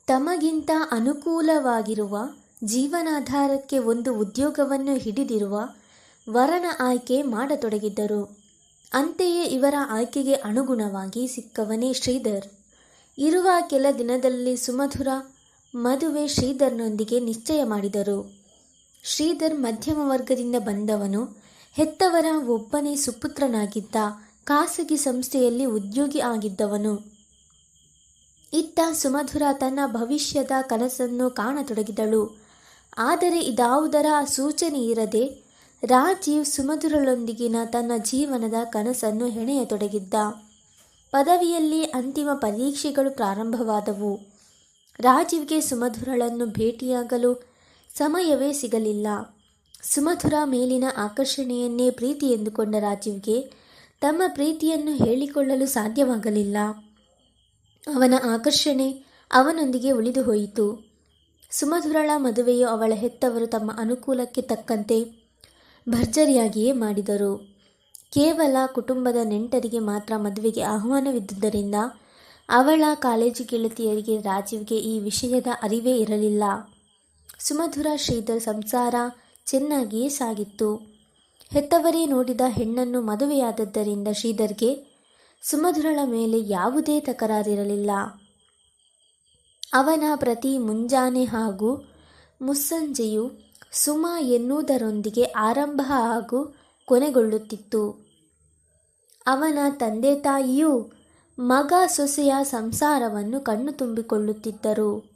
ತಮಗಿಂತ ಅನುಕೂಲವಾಗಿರುವ ಜೀವನಾಧಾರಕ್ಕೆ ಒಂದು ಉದ್ಯೋಗವನ್ನು ಹಿಡಿದಿರುವ ವರನ ಆಯ್ಕೆ ಮಾಡತೊಡಗಿದ್ದರು. ಅಂತೆಯೇ ಇವರ ಆಯ್ಕೆಗೆ ಅನುಗುಣವಾಗಿ ಸಿಕ್ಕವನೇ ಶ್ರೀಧರ್. ಇರುವ ಕೆಲ ದಿನದಲ್ಲಿ ಸುಮಧುರ ಮದುವೆ ಶ್ರೀಧರ್ನೊಂದಿಗೆ ನಿಶ್ಚಯ ಮಾಡಿದರು. ಶ್ರೀಧರ್ ಮಧ್ಯಮ ವರ್ಗದಿಂದ ಬಂದವನು. ಹೆತ್ತವರ ಒಬ್ಬನೇ ಸುಪುತ್ರನಾಗಿದ್ದ. ಖಾಸಗಿ ಸಂಸ್ಥೆಯಲ್ಲಿ ಉದ್ಯೋಗಿ ಆಗಿದ್ದವನು. ಇತ್ತ ಸುಮಧುರ ತನ್ನ ಭವಿಷ್ಯದ ಕನಸನ್ನು ಕಾಣತೊಡಗಿದಳು. ಆದರೆ ಇದಾವುದರ ಸೂಚನೆ ಇರದೆ ರಾಜೀವ್ ಸುಮಧುರಳೊಂದಿಗಿನ ತನ್ನ ಜೀವನದ ಕನಸನ್ನು ಹೆಣೆಯತೊಡಗಿದ್ದ. ಪದವಿಯಲ್ಲಿ ಅಂತಿಮ ಪರೀಕ್ಷೆಗಳು ಪ್ರಾರಂಭವಾದವು. ರಾಜೀವ್ಗೆ ಸುಮಧುರಳನ್ನು ಭೇಟಿಯಾಗಲು ಸಮಯವೇ ಸಿಗಲಿಲ್ಲ. ಸುಮಧುರ ಮೇಲಿನ ಆಕರ್ಷಣೆಯನ್ನೇ ಪ್ರೀತಿ ಎಂದುಕೊಂಡ ರಾಜೀವ್ಗೆ ತಮ್ಮ ಪ್ರೀತಿಯನ್ನು ಹೇಳಿಕೊಳ್ಳಲು ಸಾಧ್ಯವಾಗಲಿಲ್ಲ. ಅವನ ಆಕರ್ಷಣೆ ಅವನೊಂದಿಗೆ ಉಳಿದು ಹೋಯಿತು. ಸುಮಧುರಳ ಮದುವೆಯು ಅವಳ ಹೆತ್ತವರು ತಮ್ಮ ಅನುಕೂಲಕ್ಕೆ ತಕ್ಕಂತೆ ಭರ್ಜರಿಯಾಗಿಯೇ ಮಾಡಿದರು. ಕೇವಲ ಕುಟುಂಬದ ನೆಂಟರಿಗೆ ಮಾತ್ರ ಮದುವೆಗೆ ಆಹ್ವಾನವಿದ್ದುದರಿಂದ ಅವಳ ಕಾಲೇಜು ಗೆಳತಿಯರಿಗೆ ರಾಜೀವ್ಗೆ ಈ ವಿಷಯದ ಅರಿವೇ ಇರಲಿಲ್ಲ. ಸುಮಧುರ ಶ್ರೀಧರ್ ಸಂಸಾರ ಚೆನ್ನಾಗಿಯೇ ಸಾಗಿತ್ತು. ಹೆತ್ತವರೇ ನೋಡಿದ ಹೆಣ್ಣನ್ನು ಮದುವೆಯಾದದ್ದರಿಂದ ಶ್ರೀಧರ್ಗೆ ಸುಮಧುರಳ ಮೇಲೆ ಯಾವುದೇ ತಕರಾರಿರಲಿಲ್ಲ. ಅವನ ಪ್ರತಿ ಮುಂಜಾನೆ ಹಾಗೂ ಮುಸ್ಸಂಜೆಯು ಸುಮ ಎನ್ನುವುದರೊಂದಿಗೆ ಆರಂಭ ಹಾಗೂ ಕೊನೆಗೊಳ್ಳುತ್ತಿತ್ತು. ಅವನ ತಂದೆ ತಾಯಿಯೂ ಮಗ ಸೊಸೆಯ ಸಂಸಾರವನ್ನು ಕಣ್ಣು ತುಂಬಿಕೊಳ್ಳುತ್ತಿದ್ದರು.